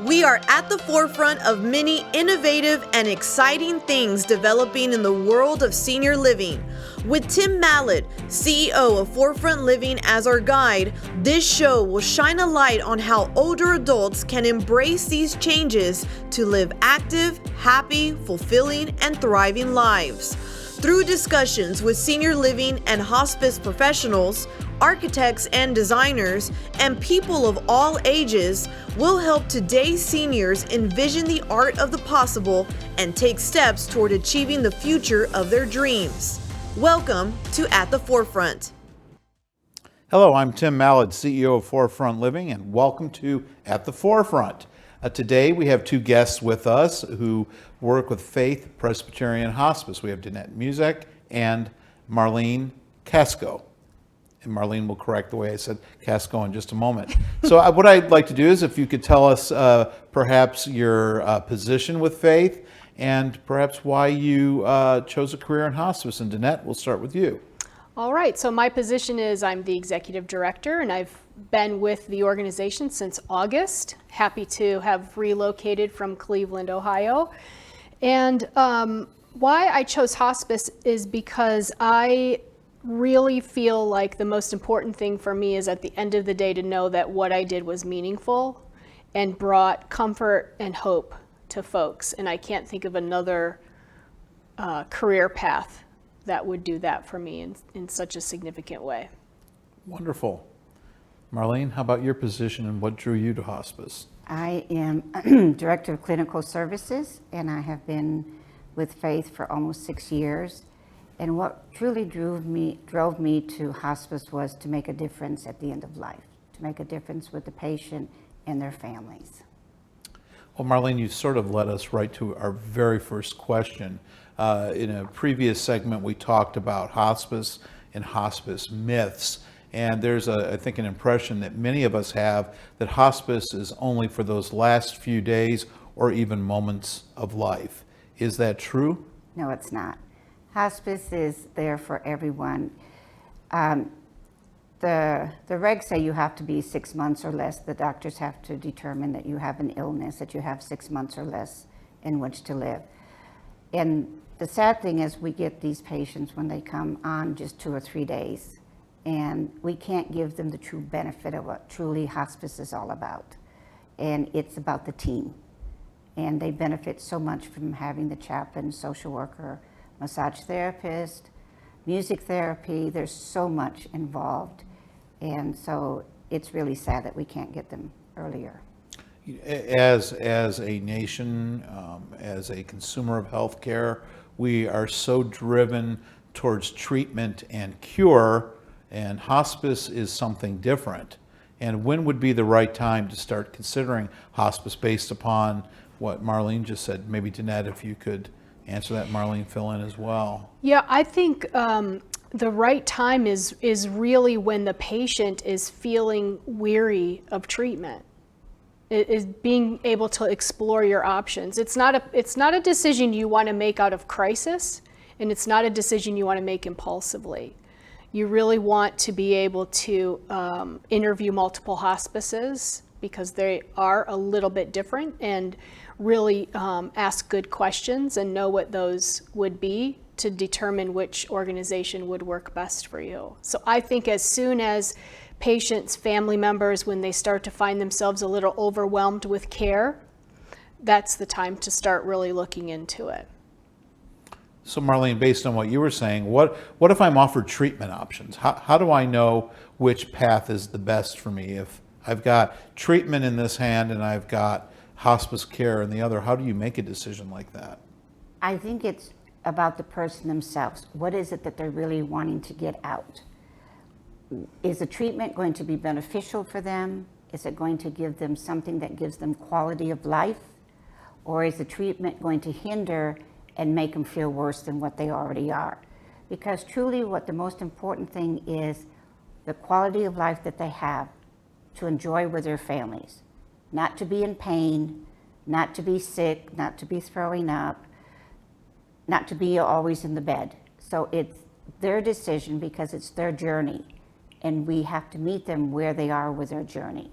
We are at the forefront of many innovative and exciting things developing in the world of senior living. With Tim Mallad, CEO of Forefront Living, as our guide, this show will shine a light on how older adults can embrace these changes to live active, happy, fulfilling, and thriving lives. Through discussions with senior living and hospice professionals, architects and designers, and people of all ages, will help today's seniors envision the art of the possible and take steps toward achieving the future of their dreams. Welcome to At the Forefront. Hello, I'm Tim Mallad, CEO of Forefront Living, and welcome to At the Forefront. Today we have two guests with us who work with Faith Presbyterian Hospice. We have Danette Muzic and Marlene Casco. And Marlene will correct the way I said Casco in just a moment. So what I'd like to do is if you could tell us perhaps your position with Faith and perhaps why you chose a career in hospice. And Danette, we'll start with you. All right, so my position is I'm the executive director, and I've been with the organization since August. Happy to have relocated from Cleveland, Ohio. And why I chose hospice is because I really feel like the most important thing for me is at the end of the day to know that what I did was meaningful and brought comfort and hope to folks. And I can't think of another career path that would do that for me in such a significant way. Wonderful. Marlene, how about your position and what drew you to hospice? I am Director of Clinical Services, and I have been with Faith for almost 6 years. And what truly drove me to hospice was to make a difference at the end of life, to make a difference with the patient and their families. Well, Marlene, you sort of led us right to our very first question. In a previous segment, we talked about hospice and hospice myths. And there's, I think, an impression that many of us have that hospice is only for those last few days or even moments of life. Is that true? No, it's not. Hospice is there for everyone. The regs say you have to be 6 months or less. The doctors have to determine that you have an illness, that you have 6 months or less in which to live. And the sad thing is we get these patients when they come on just 2 or 3 days, and we can't give them the true benefit of what truly hospice is all about. And it's about the team. And they benefit so much from having the chaplain, social worker, massage therapist, music therapy. There's so much involved. And so it's really sad that we can't get them earlier. As a nation, as a consumer of healthcare, we are so driven towards treatment and cure, and hospice is something different. And when would be the right time to start considering hospice based upon what Marlene just said? Maybe Danette, if you could answer that, Marlene, fill in as well. Yeah, I think the right time is really when the patient is feeling weary of treatment. It is being able to explore your options. It's not a decision you want to make out of crisis, and it's not a decision you want to make impulsively. You really want to be able to interview multiple hospices because they are a little bit different, and really ask good questions and know what those would be to determine which organization would work best for you. So I think as soon as patients, family members, when they start to find themselves a little overwhelmed with care, that's the time to start really looking into it. So Marlene, based on what you were saying, what if I'm offered treatment options? How do I know which path is the best for me? If I've got treatment in this hand and I've got hospice care in the other, how do you make a decision like that? I think it's about the person themselves. What is it that they're really wanting to get out? Is the treatment going to be beneficial for them? Is it going to give them something that gives them quality of life? Or is the treatment going to hinder and make them feel worse than what they already are? Because truly what the most important thing is the quality of life that they have to enjoy with their families. Not to be in pain, not to be sick, not to be throwing up, not to be always in the bed. So it's their decision because it's their journey, and we have to meet them where they are with their journey.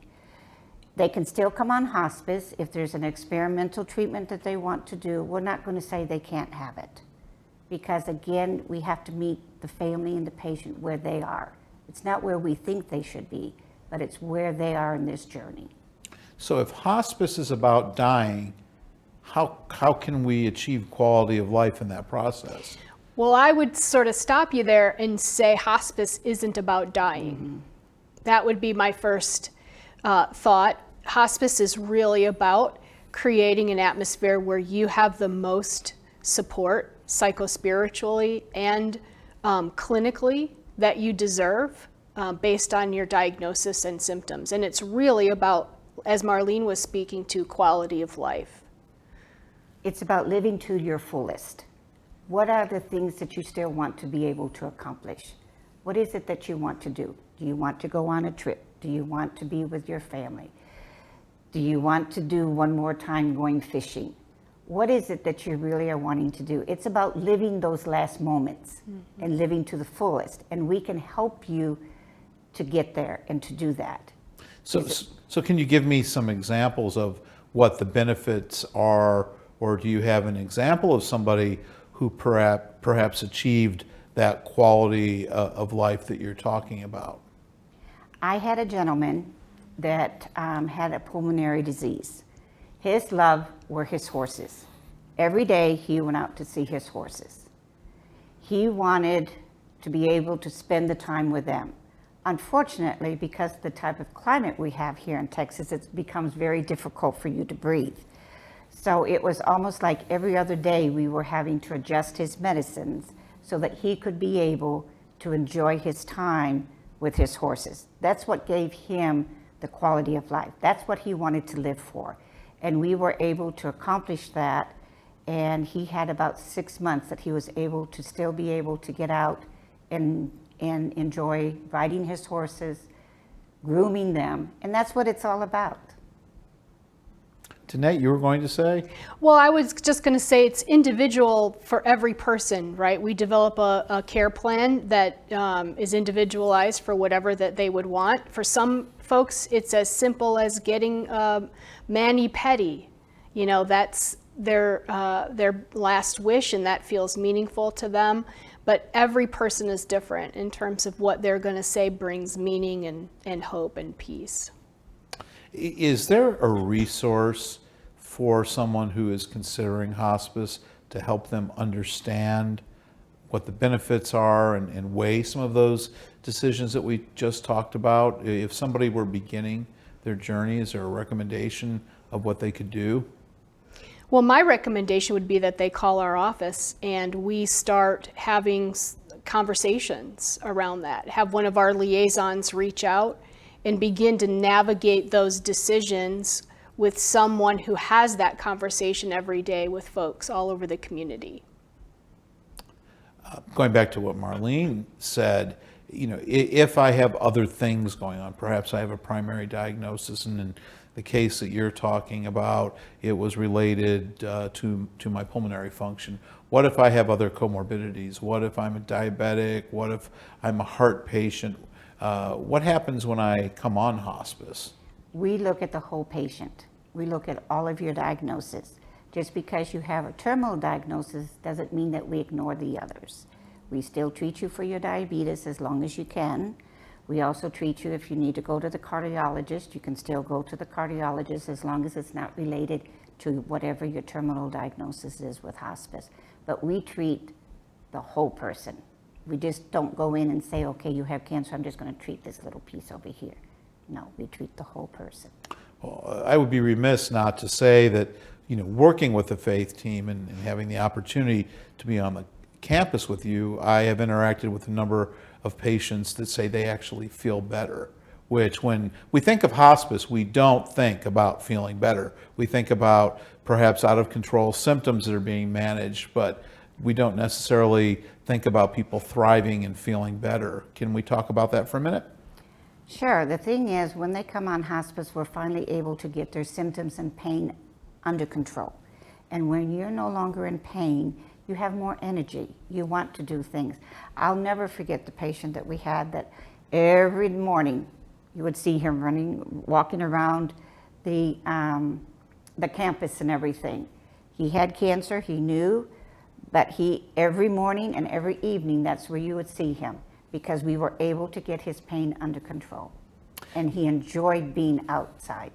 They can still come on hospice. If there's an experimental treatment that they want to do, we're not going to say they can't have it. Because again, we have to meet the family and the patient where they are. It's not where we think they should be, but it's where they are in this journey. So if hospice is about dying, how can we achieve quality of life in that process? Well, I would sort of stop you there and say hospice isn't about dying. Mm-hmm. That would be my first thought. Hospice is really about creating an atmosphere where you have the most support psychospiritually and clinically that you deserve based on your diagnosis and symptoms. And it's really about, as Marlene was speaking to, quality of life. It's about living to your fullest. What are the things that you still want to be able to accomplish? What is it that you want to do? Do you want to go on a trip? Do you want to be with your family? Do you want to do one more time going fishing? What is it that you really are wanting to do? It's about living those last moments and living to the fullest. And we can help you to get there and to do that. So can you give me some examples of what the benefits are, or do you have an example of somebody who perhaps achieved that quality of life that you're talking about? I had a gentleman that had a pulmonary disease. His love were his horses. Every day he went out to see his horses. He wanted to be able to spend the time with them. Unfortunately, because of the type of climate we have here in Texas, it becomes very difficult for you to breathe. So it was almost like every other day we were having to adjust his medicines so that he could be able to enjoy his time with his horses. That's what gave him the quality of life. That's what he wanted to live for. And we were able to accomplish that. And he had about 6 months that he was able to still be able to get out and enjoy riding his horses, grooming them. And that's what it's all about. Danette, you were going to say? Well, I was just going to say it's individual for every person, right? We develop a care plan that is individualized for whatever that they would want. For some folks, it's as simple as getting mani-pedi. You know, that's their last wish, and that feels meaningful to them. But every person is different in terms of what they're going to say brings meaning and hope and peace. Is there a resource for someone who is considering hospice to help them understand what the benefits are and weigh some of those decisions that we just talked about? If somebody were beginning their journey, is there a recommendation of what they could do? Well, my recommendation would be that they call our office and we start having conversations around that. Have one of our liaisons reach out and begin to navigate those decisions with someone who has that conversation every day with folks all over the community. Going back to what Marlene said, you know, if I have other things going on, perhaps I have a primary diagnosis, and in the case that you're talking about, it was related to my pulmonary function. What if I have other comorbidities? What if I'm a diabetic? What if I'm a heart patient? What happens when I come on hospice? We look at the whole patient. We look at all of your diagnoses. Just because you have a terminal diagnosis doesn't mean that we ignore the others. We still treat you for your diabetes as long as you can. We also treat you if you need to go to the cardiologist. You can still go to the cardiologist as long as it's not related to whatever your terminal diagnosis is with hospice. But we treat the whole person. We just don't go in and say, okay, you have cancer, I'm just going to treat this little piece over here. No, we treat the whole person. Well, I would be remiss not to say that, you know, working with the Faith team and having the opportunity to be on the campus with you, I have interacted with a number of patients that say they actually feel better, which when we think of hospice, we don't think about feeling better. We think about perhaps out of control symptoms that are being managed, but we don't necessarily think about people thriving and feeling better. Can we talk about that for a minute? Sure. The thing is, when they come on hospice, we're finally able to get their symptoms and pain under control. And when you're no longer in pain, you have more energy. You want to do things. I'll never forget the patient that we had that every morning you would see him walking around the campus and everything. He had cancer, he knew, but every morning and every evening, that's where you would see him, because we were able to get his pain under control. And he enjoyed being outside.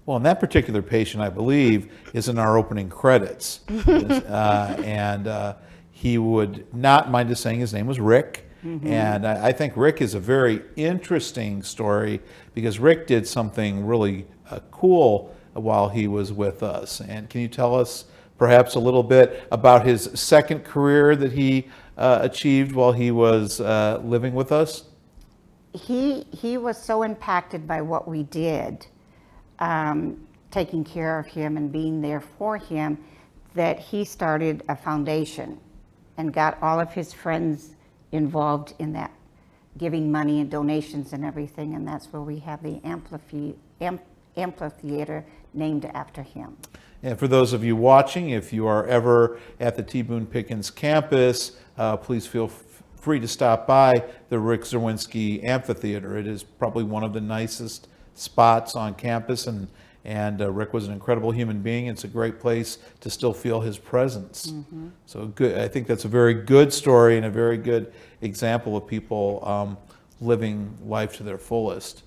Well, and that particular patient, I believe, is in our opening credits. And he would not mind us saying his name was Rick. And I think Rick is a very interesting story, because Rick did something really cool while he was with us. And can you tell us perhaps a little bit about his second career that he achieved while he was living with us? He was so impacted by what we did, taking care of him and being there for him, that he started a foundation and got all of his friends involved in that, giving money and donations and everything, and that's where we have the amphitheater named after him. And for those of you watching, if you are ever at the T. Boone Pickens campus, please feel free to stop by the Rick Zerwinski Amphitheater. It is probably one of the nicest spots on campus, and Rick was an incredible human being. It's a great place to still feel his presence. So good. I think that's a very good story and a very good example of people living life to their fullest.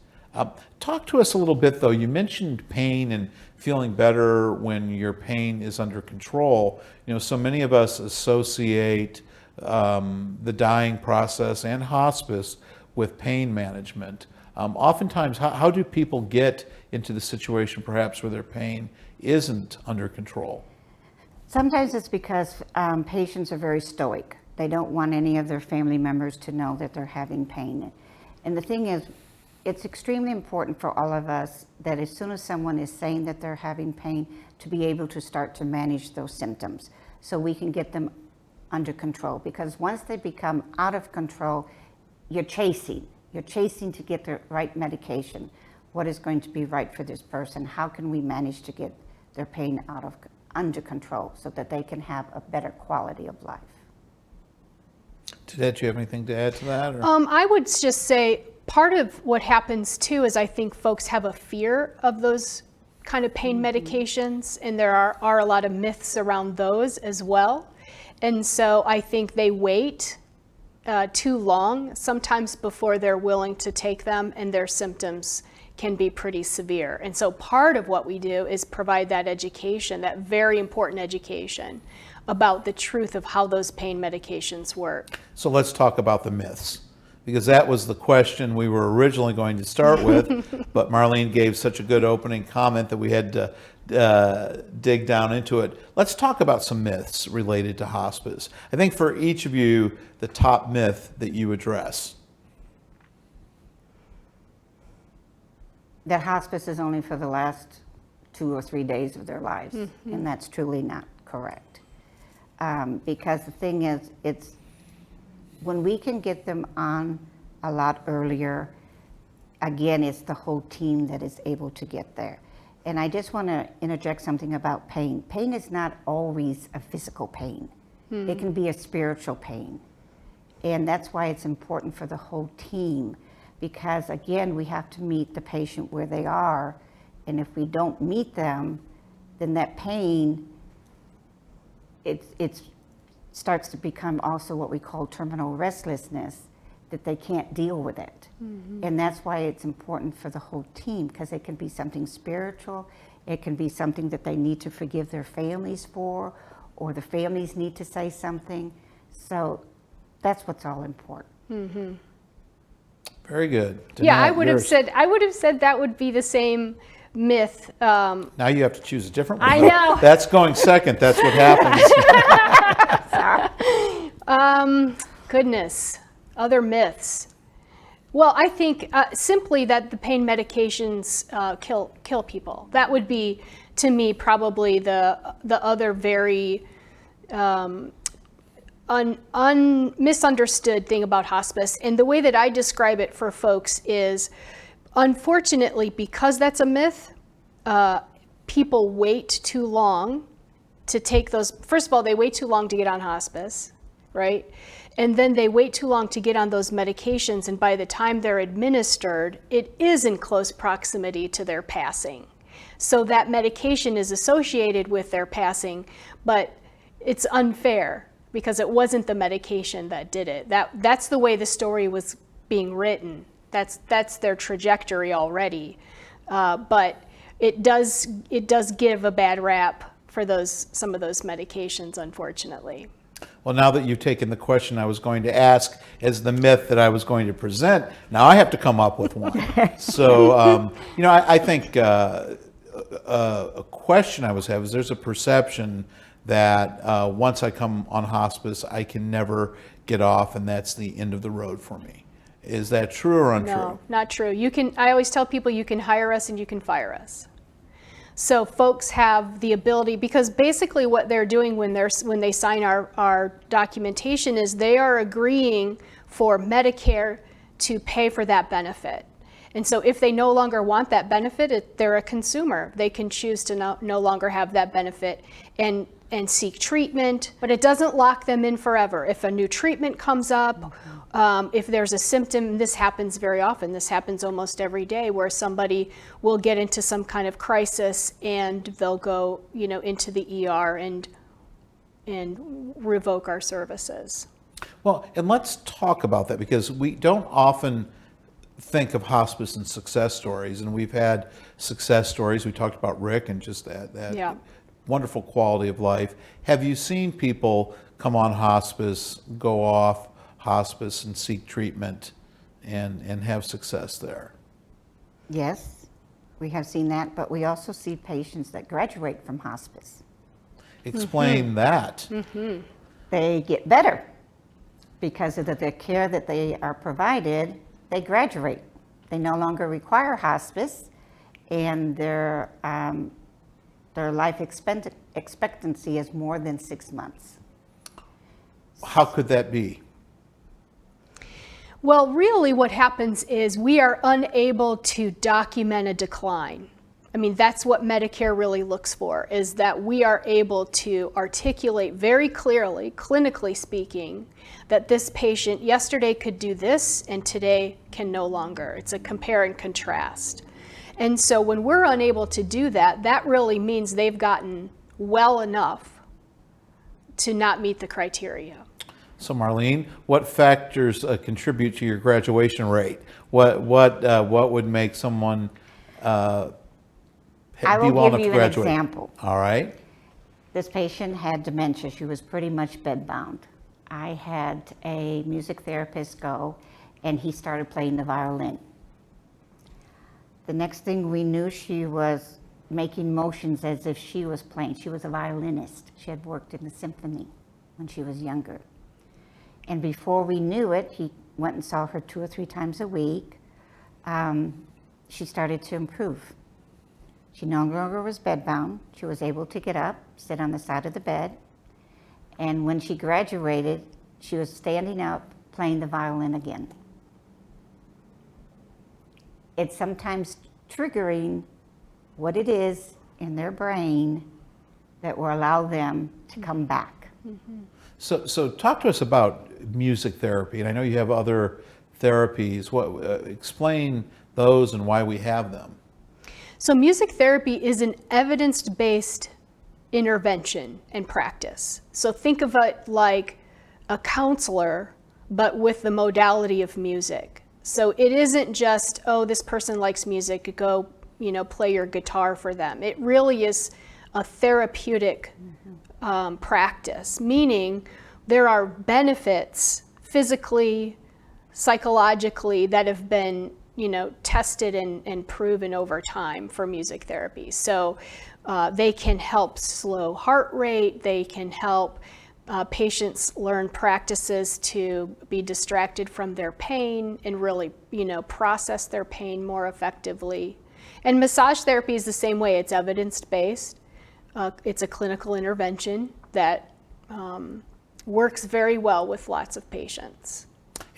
Talk to us a little bit, though. You mentioned pain and feeling better when your pain is under control. You know, so many of us associate the dying process and hospice with pain management. Oftentimes, how do people get into the situation perhaps where their pain isn't under control? Sometimes it's because patients are very stoic. They don't want any of their family members to know that they're having pain. And the thing is, it's extremely important for all of us that as soon as someone is saying that they're having pain, to be able to start to manage those symptoms so we can get them under control. Because once they become out of control, you're chasing to get the right medication. What is going to be right for this person? How can we manage to get their pain under control so that they can have a better quality of life? Danette, do you have anything to add to that? Or? I would just say part of what happens too is I think folks have a fear of those kind of pain medications, and there are a lot of myths around those as well. And so I think they wait too long, sometimes before they're willing to take them, and their symptoms can be pretty severe. And so part of what we do is provide that education, that very important education about the truth of how those pain medications work. So let's talk about the myths, because that was the question we were originally going to start with, but Marlene gave such a good opening comment that we had to dig down into it. Let's talk about some myths related to hospice. I think for each of you, the top myth that you address. That hospice is only for the last 2 or 3 days of their lives, and that's truly not correct. Because the thing is, it's when we can get them on a lot earlier, again, it's the whole team that is able to get there. And I just want to interject something about pain. Pain is not always a physical pain. It can be a spiritual pain. And that's why it's important for the whole team, because again, we have to meet the patient where they are. And if we don't meet them, then that pain, it starts to become also what we call terminal restlessness, that they can't deal with it. And that's why it's important for the whole team, because it can be something spiritual, it can be something that they need to forgive their families for, or the families need to say something. So that's what's all important. Very good. Yeah, Danette, I would have said that would be the same myth. Now you have to choose a different one. I know. That's going second. That's what happens. Goodness, other myths. Well, I think simply that the pain medications kill people. That would be, to me, probably the other very misunderstood thing about hospice. And the way that I describe it for folks is, unfortunately, because that's a myth, people wait too long to take those. First of all, they wait too long to get on hospice, right? And then they wait too long to get on those medications, and by the time they're administered, it is in close proximity to their passing. So that medication is associated with their passing, but it's unfair because it wasn't the medication that did it. That's the way the story was being written. That's their trajectory already. But it does give a bad rap for some of those medications, unfortunately. Well, now that you've taken the question I was going to ask as the myth that I was going to present, now I have to come up with one. So, I think a question I always have is there's a perception that once I come on hospice, I can never get off, and that's the end of the road for me. Is that true or untrue? No, not true. I always tell people you can hire us and you can fire us. So folks have the ability, because basically what they're doing when they sign our documentation is they are agreeing for Medicare to pay for that benefit. And so if they no longer want that benefit, they're a consumer. They can choose to no longer have that benefit and seek treatment, but it doesn't lock them in forever. If a new treatment comes up, if there's a symptom, this happens very often. This happens almost every day, where somebody will get into some kind of crisis and they'll go, into the ER and revoke our services. Well, and let's talk about that, because we don't often think of hospice and success stories, and we've had success stories. We talked about Rick and just that wonderful quality of life. Have you seen people come on hospice, go off hospice and seek treatment and have success there? Yes, we have seen that, but we also see patients that graduate from hospice. Explain that. They get better because of the care that they are provided. They graduate. They no longer require hospice, and their life expectancy is more than 6 months. How could that be? Well, really what happens is we are unable to document a decline. I mean, that's what Medicare really looks for, is that we are able to articulate very clearly, clinically speaking, that this patient yesterday could do this and today can no longer. It's a compare and contrast. And so when we're unable to do that, that really means they've gotten well enough to not meet the criteria. So Marlene, what factors contribute to your graduation rate? What would make someone be willing to graduate? I will give you an example. All right. This patient had dementia. She was pretty much bedbound. I had a music therapist go, and he started playing the violin. The next thing we knew, she was making motions as if she was playing. She was a violinist. She had worked in the symphony when she was younger. And before we knew it, he went and saw her 2 or 3 times a week. She started to improve. She no longer was bedbound. She was able to get up, sit on the side of the bed. And when she graduated, she was standing up, playing the violin again. It's sometimes triggering what it is in their brain that will allow them to come back. Mm-hmm. So talk to us about music therapy, and I know you have other therapies. Explain those and why we have them. So music therapy is an evidence-based intervention and practice. So think of it like a counselor, but with the modality of music. So it isn't just, oh, this person likes music, go, play your guitar for them. It really is a therapeutic practice, meaning there are benefits physically, psychologically that have been tested and proven over time for music therapy. So they can help slow heart rate, they can help patients learn practices to be distracted from their pain and really process their pain more effectively. And massage therapy is the same way. It's evidence-based. It's a clinical intervention that works very well with lots of patients.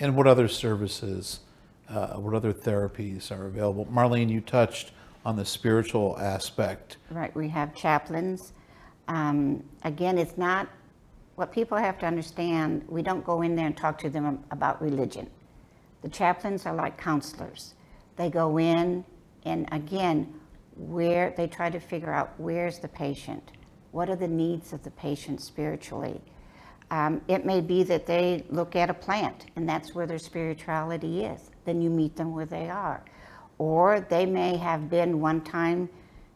And what other services, what other therapies are available? Marlene, you touched on the spiritual aspect. Right, we have chaplains. Again, it's not, what people have to understand, we don't go in there and talk to them about religion. The chaplains are like counselors. They go in, and again, where they try to figure out where's the patient, what are the needs of the patient spiritually. It may be that they look at a plant and that's where their spirituality is. Then you meet them where they are. Or they may have been one time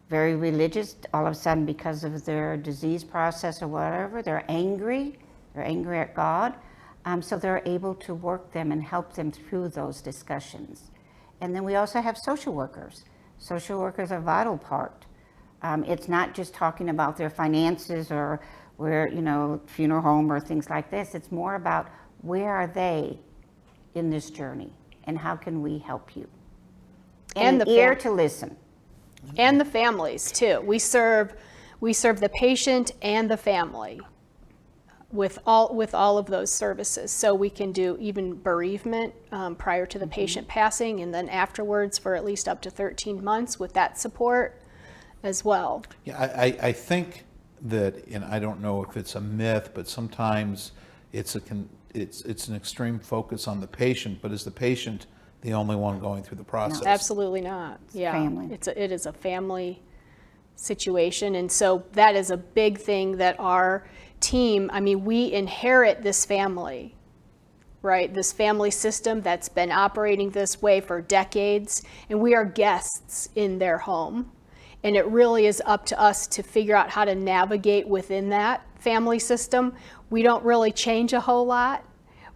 very religious, all of a sudden because of their disease process or whatever, they're angry at God. So they're able to work them and help them through those discussions. And then we also have social workers. Social workers are a vital part. It's not just talking about their finances or where, funeral home or things like this. It's more about where are they in this journey and how can we help you? And an ear to listen. And the families too. We serve the patient and the family with all of those services. So we can do even bereavement prior to the patient passing, and then afterwards for at least up to 13 months with that support as well. Yeah, I think that, and I don't know if it's a myth, but sometimes it's an extreme focus on the patient, but is the patient the only one going through the process? No, absolutely not. Yeah, family. It is a family situation, and so that is a big thing that our team, we inherit this family, right? This family system that's been operating this way for decades, and we are guests in their home. And it really is up to us to figure out how to navigate within that family system. We don't really change a whole lot.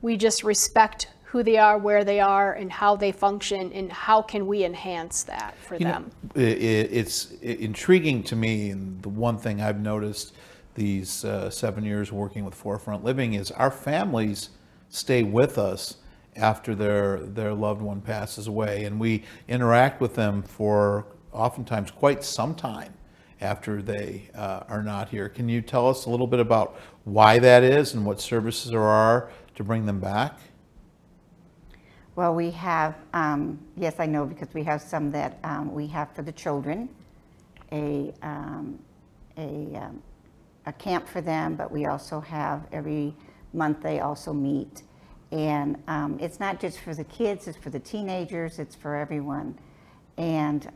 We just respect who they are, where they are, and how they function, and how can we enhance that for them. It's intriguing to me, and the one thing I've noticed these 7 years working with Forefront Living is our families stay with us after their loved one passes away, and we interact with them for oftentimes quite some time after they are not here. Can you tell us a little bit about why that is and what services there are to bring them back? Well, we have, yes, I know, because we have some that we have for the children, a camp for them, but we also have every month they also meet. And it's not just for the kids, it's for the teenagers, it's for everyone. And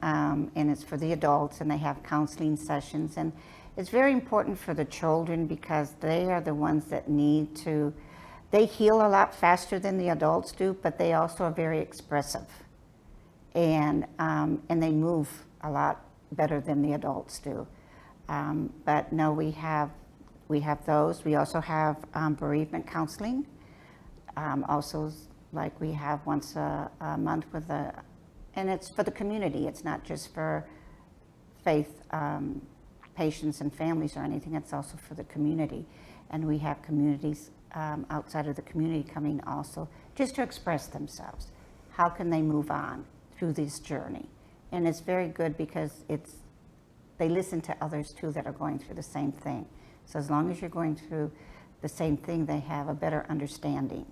it's for the adults, and they have counseling sessions. And it's very important for the children because they are the ones that need to, they heal a lot faster than the adults do, but they also are very expressive. And they move a lot better than the adults do. But no, we have those. We also have bereavement counseling. Also, like we have once a month with and it's for the community. It's not just for faith patients and families or anything. It's also for the community. And we have communities outside of the community coming also just to express themselves. How can they move on through this journey? And it's very good because they listen to others too that are going through the same thing. So as long as you're going through the same thing, they have a better understanding.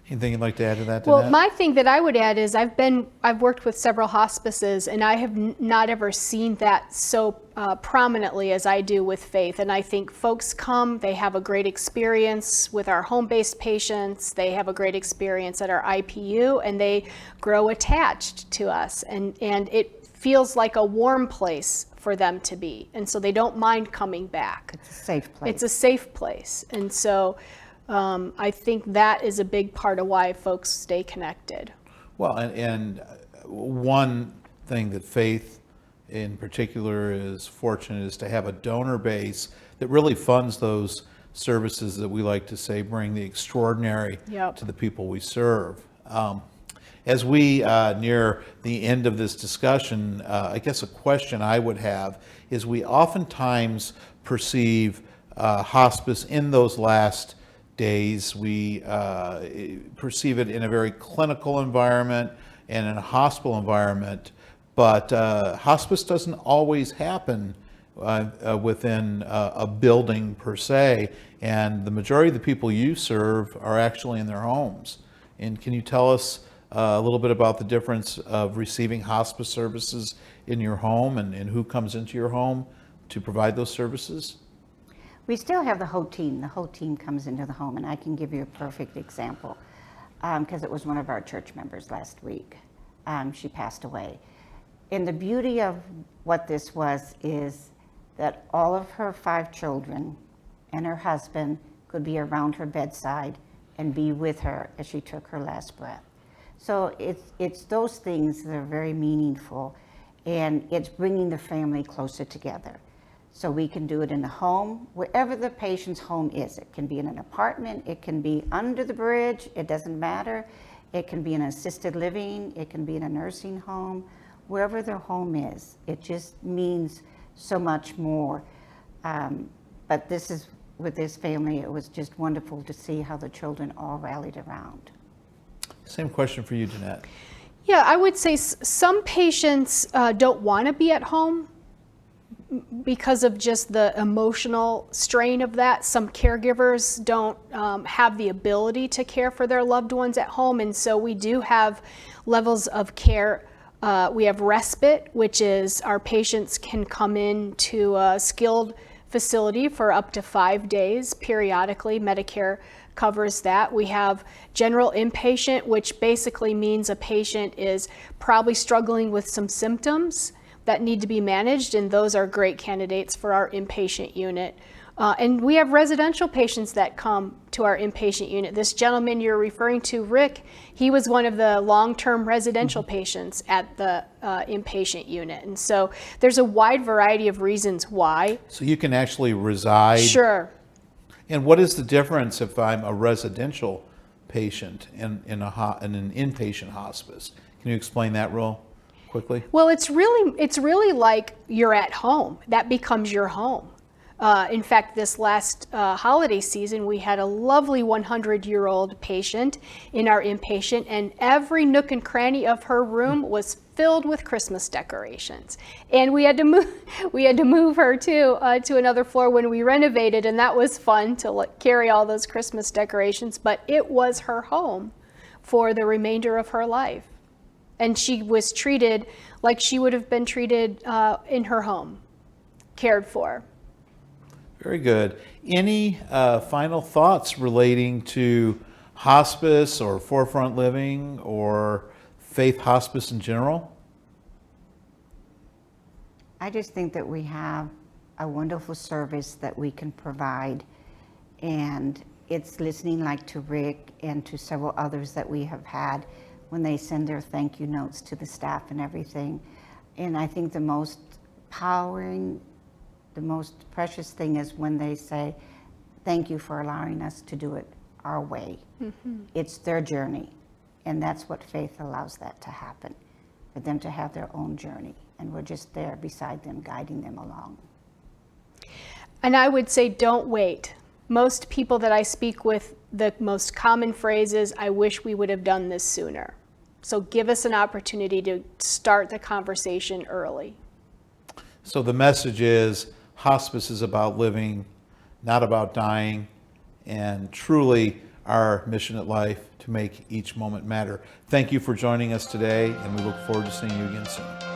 Anything you'd like to add to that, Danette? Well, my thing that I would add is I've worked with several hospices, and I have not ever seen that so prominently as I do with Faith. And I think folks come, they have a great experience with our home-based patients, they have a great experience at our IPU, and they grow attached to us. And it feels like a warm place for them to be. And so they don't mind coming back. It's a safe place. It's a safe place. And so I think that is a big part of why folks stay connected. Well, and one thing that Faith in particular is fortunate is to have a donor base that really funds those services that we like to say bring the extraordinary to the people we serve. As we near the end of this discussion, I guess a question I would have is we oftentimes perceive hospice in those last days. We perceive it in a very clinical environment and in a hospital environment, but hospice doesn't always happen within a building per se, and the majority of the people you serve are actually in their homes. And can you tell us a little bit about the difference of receiving hospice services in your home and who comes into your home to provide those services? We still have the whole team. The whole team comes into the home, and I can give you a perfect example because it was one of our church members last week. She passed away. And the beauty of what this was is that all of her 5 children and her husband could be around her bedside and be with her as she took her last breath. So it's those things that are very meaningful, and it's bringing the family closer together. So we can do it in the home, wherever the patient's home is. It can be in an apartment, it can be under the bridge, it doesn't matter. It can be in assisted living, it can be in a nursing home, wherever their home is. It just means so much more. But with this family, it was just wonderful to see how the children all rallied around. Same question for you, Danette. Yeah, I would say some patients don't want to be at home because of just the emotional strain of that. Some caregivers don't have the ability to care for their loved ones at home, and so we do have levels of care. We have respite, which is our patients can come in to a skilled facility for up to 5 days periodically. Medicare covers that. We have general inpatient, which basically means a patient is probably struggling with some symptoms that need to be managed, and those are great candidates for our inpatient unit. And we have residential patients that come to our inpatient unit. This gentleman you're referring to, Rick, he was one of the long-term residential patients at the inpatient unit. And so there's a wide variety of reasons why. So you can actually reside. Sure. And what is the difference if I'm a residential patient in an inpatient hospice? Can you explain that real quickly? Well, it's really like you're at home. That becomes your home. In fact, this last holiday season, we had a lovely 100-year-old patient in our inpatient, and every nook and cranny of her room was filled with Christmas decorations. And we had to move her to another floor when we renovated, and that was fun to carry all those Christmas decorations. But it was her home for the remainder of her life, and she was treated like she would have been treated in her home, cared for. Very good. Any final thoughts relating to hospice or forefront living or Faith Hospice in general? I just think that we have a wonderful service that we can provide, and it's listening like to Rick and to several others that we have had when they send their thank you notes to the staff and everything. And I think the most precious thing is when they say, thank you for allowing us to do it our way. Mm-hmm. It's their journey, and that's what Faith allows that to happen, for them to have their own journey, and we're just there beside them, guiding them along. And I would say, don't wait. Most people that I speak with, the most common phrase is, I wish we would have done this sooner. So give us an opportunity to start the conversation early. So the message is, hospice is about living, not about dying, and truly our mission at life to make each moment matter. Thank you for joining us today, and we look forward to seeing you again soon.